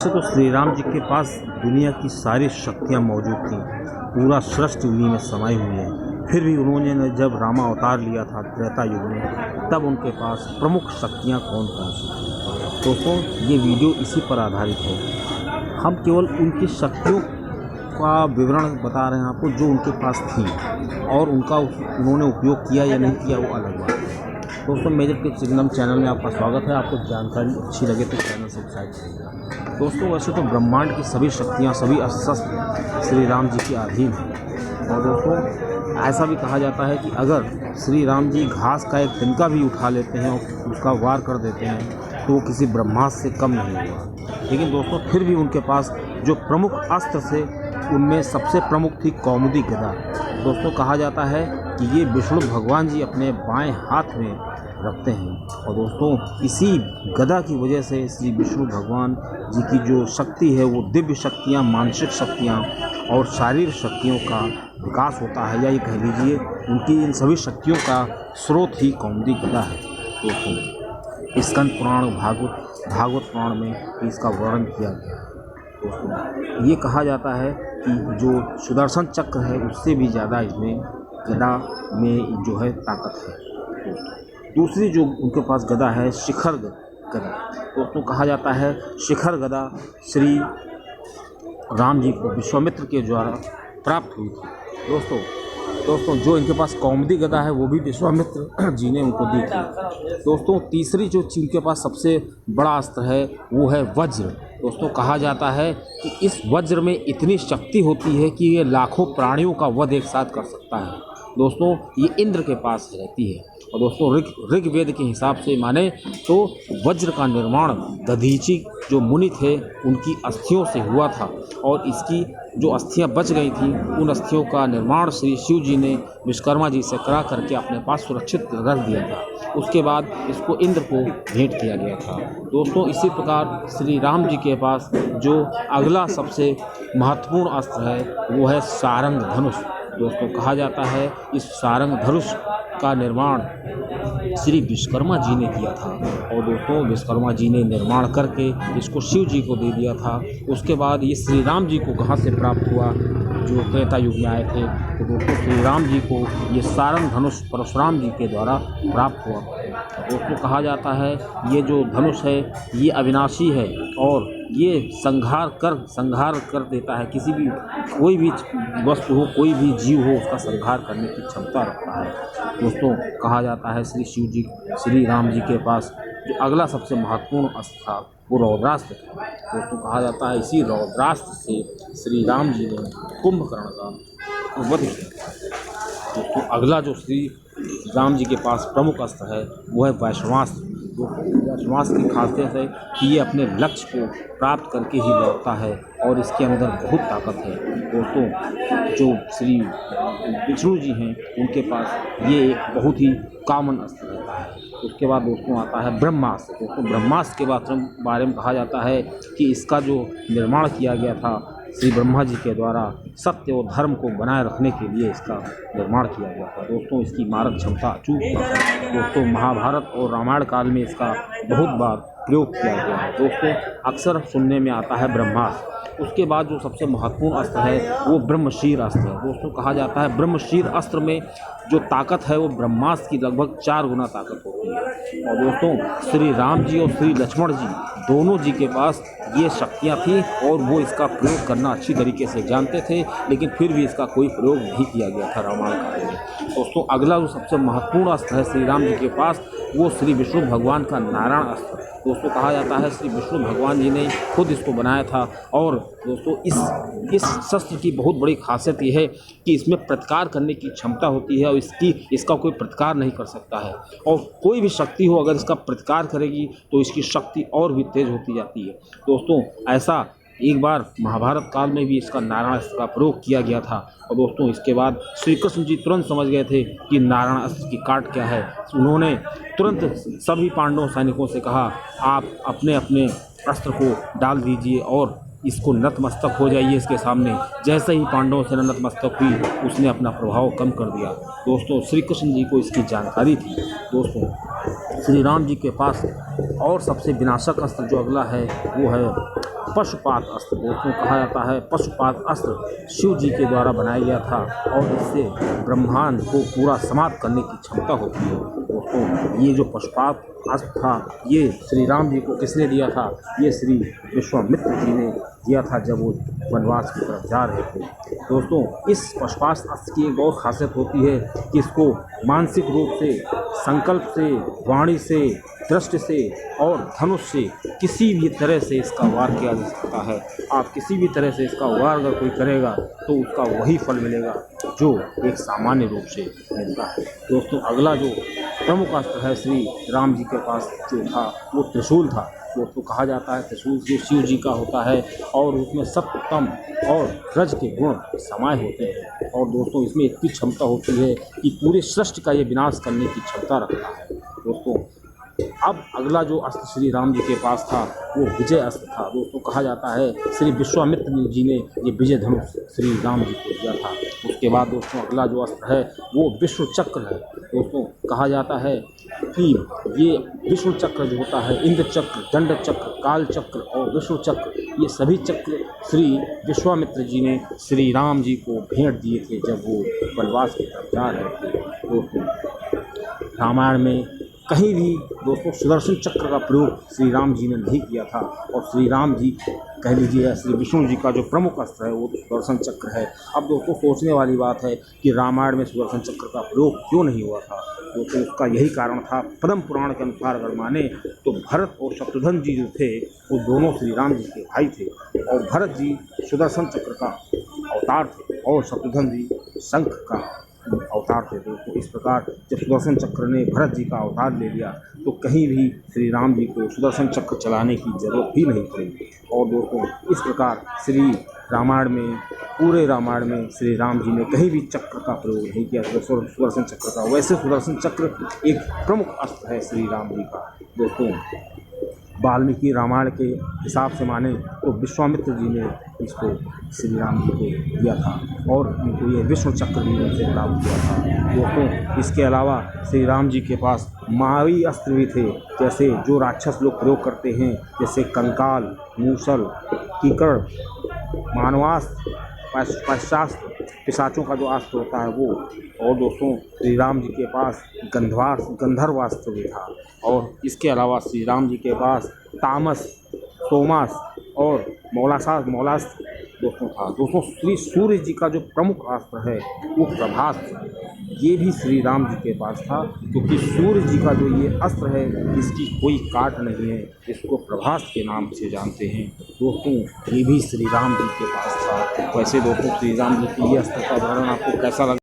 वैसे तो श्री राम जी के पास दुनिया की सारी शक्तियाँ मौजूद थीं, पूरा सृष्टि उन्हीं में समाई हुई है। फिर भी उन्होंने जब रामा अवतार लिया था त्रेता युग में, तब उनके पास प्रमुख शक्तियाँ कौन कौन सी थीं। दोस्तों, ये वीडियो इसी पर आधारित है। हम केवल उनकी शक्तियों का विवरण बता रहे हैं आपको जो उनके पास थी, और उनका उन्होंने उपयोग किया या नहीं किया वो अलग बात है। दोस्तों, मेजर टिप्स एकदम चैनल में आपका स्वागत है। आपको जानकारी अच्छी लगे तो चैनल सब्सक्राइब करिएगा। दोस्तों, वैसे तो ब्रह्मांड की सभी शक्तियाँ, सभी अस्त्र श्री राम जी के अधीन हैं। और दोस्तों, ऐसा भी कहा जाता है कि अगर श्री राम जी घास का एक तिनका भी उठा लेते हैं और उसका वार कर देते हैं तो वो किसी ब्रह्मास्त्र से कम नहीं होगा। लेकिन दोस्तों, फिर भी उनके पास जो प्रमुख अस्त्र थे उनमें सबसे प्रमुख थी कौमुदी गदा। दोस्तों, कहा जाता है कि ये विष्णु भगवान जी अपने बाएं हाथ में रखते हैं। और दोस्तों, इसी गदा की वजह से श्री विष्णु भगवान जी की जो शक्ति है वो दिव्य शक्तियाँ, मानसिक शक्तियाँ और शारीरिक शक्तियों का विकास होता है, या ये कह लीजिए उनकी इन सभी शक्तियों का स्रोत ही कौमुदी गदा है। दोस्तों, स्कंद पुराण, भागवत पुराण में इसका वर्णन किया गया है। दोस्तों, ये कहा जाता है कि जो सुदर्शन चक्र है उससे भी ज़्यादा इसमें गदा में जो है ताकत है। दूसरी जो उनके पास गदा है शिखर गदा। दोस्तों, कहा जाता है शिखर गदा श्री राम जी को विश्वामित्र के द्वारा प्राप्त हुई थी। दोस्तों, जो इनके पास कौमुदी गदा है वो भी विश्वामित्र जी ने उनको दी थी। दोस्तों, तीसरी जो इनके पास सबसे बड़ा अस्त्र है वो है वज्र। दोस्तों, कहा जाता है कि इस वज्र में इतनी शक्ति होती है कि ये लाखों प्राणियों का वध एक साथ कर सकता है। दोस्तों, ये इंद्र के पास रहती है। और दोस्तों, ऋग्वेद के हिसाब से माने तो वज्र का निर्माण दधीची जो मुनि थे उनकी अस्थियों से हुआ था, और इसकी जो अस्थियां बच गई थीं उन अस्थियों का निर्माण श्री शिव जी ने विश्वकर्मा जी से करा करके अपने पास सुरक्षित रख दिया था। उसके बाद इसको इंद्र को भेंट किया गया था। दोस्तों, इसी प्रकार श्री राम जी के पास जो अगला सबसे महत्वपूर्ण अस्त्र है वो है सारंग धनुष। दोस्तों, कहा जाता है इस सारंग धनुष का निर्माण श्री विश्वकर्मा जी ने किया था। और दोस्तों, विश्वकर्मा जी ने निर्माण करके इसको शिव जी को दे दिया था। उसके बाद ये श्री राम जी को कहाँ से प्राप्त हुआ, जो त्रेता युग में आए थे, तो दोस्तों श्री राम जी को ये सारंग धनुष परशुराम जी के द्वारा प्राप्त हुआ। दोस्तों, कहा जाता है ये जो धनुष है ये अविनाशी है और ये संहार कर देता है। किसी भी कोई भी वस्तु हो, कोई भी जीव हो, उसका संहार करने की क्षमता रखता है। दोस्तों, कहा जाता है श्री राम जी के पास जो अगला सबसे महत्वपूर्ण अस्त्र था वो रौद्रास्त्र था। दोस्तों, कहा जाता है इसी रौद्रास्त्र से श्री राम जी ने कुंभकर्ण का वध किया। दोस्तों, अगला जो श्री राम जी के पास प्रमुख अस्त्र है वो है वैष्णवास्त्र। वैष्णवास्त्र की खासियत है कि ये अपने लक्ष्य को प्राप्त करके ही लौटता है और इसके अंदर बहुत ताकत है। दोस्तों, जो श्री विष्णु जी हैं उनके पास ये एक बहुत ही कॉमन अस्त्र रहता है। उसके बाद दोस्तों आता है ब्रह्मास्त्र। दोस्तों, ब्रह्मास्त्र के बारे में कहा जाता है कि इसका जो निर्माण किया गया था श्री ब्रह्मा जी के द्वारा सत्य और धर्म को बनाए रखने के लिए इसका निर्माण किया गया था। दोस्तों, इसकी मारक क्षमता अचूक है। दोस्तों, महाभारत और रामायण काल में इसका बहुत बार प्रयोग किया गया है। दोस्तों, अक्सर सुनने में आता है ब्रह्मास्त्र। उसके बाद जो सबसे महत्वपूर्ण अस्त्र है वो ब्रह्मशीर अस्त्र है। दोस्तों, कहा जाता है ब्रह्मशीर अस्त्र में जो ताकत है वो ब्रह्मास्त्र की लगभग 4 गुना ताकत होती है। और दोस्तों, श्री राम जी और श्री लक्ष्मण जी दोनों जी के पास ये शक्तियाँ थी और वो इसका प्रयोग करना अच्छी तरीके से जानते थे, लेकिन फिर भी इसका कोई प्रयोग नहीं किया गया था रामायण काल में। दोस्तों, अगला जो सबसे महत्वपूर्ण अस्त्र है श्री राम जी के पास वो श्री विष्णु भगवान का नारायण अस्त्र। दोस्तों, कहा जाता है श्री विष्णु भगवान जी ने खुद इसको बनाया था। और दोस्तों, इस शस्त्र की बहुत बड़ी खासियत ये है कि इसमें प्रतिकार करने की क्षमता होती है और इसका कोई प्रतिकार नहीं कर सकता है। और कोई भी शक्ति हो अगर इसका प्रतिकार करेगी तो इसकी शक्ति और भी तेज होती जाती है। दोस्तों, ऐसा एक बार महाभारत काल में भी इसका नारायण अस्त्र का प्रयोग किया गया था। और दोस्तों, इसके बाद श्री कृष्ण जी तुरंत समझ गए थे कि नारायण अस्त्र की काट क्या है। उन्होंने तुरंत सभी पांडव सैनिकों से कहा, आप अपने अपने अस्त्र को डाल दीजिए और इसको नतमस्तक हो जाइए इसके सामने। जैसे ही पांडवों से नतमस्तक हुई उसने अपना प्रभाव कम कर दिया। दोस्तों, श्री कृष्ण जी को इसकी जानकारी थी। दोस्तों, श्री राम जी के पास और सबसे विनाशक अस्त्र जो अगला है वो है पशुपात अस्त्र। दोस्तों कहा जाता है पशुपात अस्त्र शिव जी के द्वारा बनाया गया था और इससे ब्रह्मांड को पूरा समाप्त करने की क्षमता होती है। दोस्तों ये जो पशुपात अस्त्र था ये श्री राम जी को किसने दिया था? ये श्री विश्वामित्र जी ने दिया था जब वो वनवास की तरफ जा रहे थे। दोस्तों इस पशुपात अस्त्र की एक बहुत खासियत होती है कि इसको मानसिक रूप से, संकल्प से, वाणी से, दृष्टि से और धनुष से किसी भी तरह से इसका वार किया जा सकता है। आप किसी भी तरह से इसका वार अगर कोई करेगा तो उसका वही फल मिलेगा जो एक सामान्य रूप से मिलता है। दोस्तों अगला जो प्रमुख अस्त्र है श्री राम जी के पास जो था वो त्रिशूल था। दोस्तों कहा जाता है त्रिशूल जो शिव जी का होता है और उसमें सत्तम और रज के गुण समाये होते हैं और दोस्तों इसमें इतनी क्षमता होती है कि पूरे सृष्टि का ये विनाश करने की क्षमता रखता है। दोस्तों अब अगला जो अस्त्र श्री राम जी के पास था वो विजय अस्त्र था। दोस्तों कहा जाता है श्री विश्वामित्र जी ने ये विजय धनुष श्री राम जी को दिया था। उसके बाद दोस्तों अगला जो अस्त्र है वो विश्व चक्र है। दोस्तों कहा जाता है कि ये विष्णु चक्र जो होता है, इंद्र चक्र, दंड चक्र, काल चक्र और विष्णु चक्र, ये सभी चक्र श्री विश्वामित्र जी ने श्री राम जी को भेंट दिए थे जब वो वनवास की तरफ जा रहे थे। दोस्तों रामायण में कहीं भी दोस्तों सुदर्शन चक्र का प्रयोग श्री राम जी ने नहीं किया था और श्री राम जी कह लीजिए श्री विष्णु जी का जो प्रमुख अस्त्र है वो सुदर्शन चक्र है। अब दोस्तों सोचने वाली बात है कि रामायण में सुदर्शन चक्र का प्रयोग क्यों नहीं हुआ था। दोस्तों उसका यही कारण था, पद्म पुराण के अनुसार अगर माने तो भरत और शत्रुघ्न जी जो थे वो दोनों श्री राम जी के भाई थे और भरत जी सुदर्शन चक्र का अवतार थे और शत्रुघ्न जी शंख का अवतार थे। दोस्तों इस प्रकार जब सुदर्शन चक्र ने भरत जी का अवतार ले लिया तो कहीं भी श्री राम जी को सुदर्शन चक्र चलाने की जरूरत भी नहीं पड़ी और दोस्तों इस प्रकार श्री रामायण में, पूरे रामायण में श्री राम जी ने कहीं भी चक्र का प्रयोग नहीं किया सुदर्शन चक्र का। वैसे सुदर्शन चक्र एक प्रमुख अस्त्र है श्री राम जी का। दोस्तों वाल्मीकि रामायण के हिसाब से माने तो विश्वामित्र जी ने इसको श्री राम जी को दिया था और उनको ये विष्णु चक्र भी उनसे प्राप्त हुआ था। दोस्तों इसके अलावा श्री राम जी के पास मायावी अस्त्र भी थे, जैसे जो राक्षस लोग प्रयोग करते हैं, जैसे कंकाल, मूसल, कीकड़, मानवास्त्र, पश्चास्त्र, पिशाचों का जो अस्त्र होता है वो। और दोस्तों श्री राम जी के पास गंधर्वास्त्र भी था और इसके अलावा श्री राम जी के पास तामस, सोमास और मौलास्त्र दोस्तों था। दोस्तों श्री सूर्य जी का जो प्रमुख अस्त्र है वो प्रभास्त्र, ये भी श्री राम जी के पास था क्योंकि सूर्य जी का जो ये अस्त्र है इसकी कोई काट नहीं है, इसको प्रभास्त्र के नाम से जानते हैं। दोस्तों ये भी श्री राम जी के पास था। वैसे दोस्तों श्री राम जी के ये अस्त्र का वर्णन आपको कैसा लगा?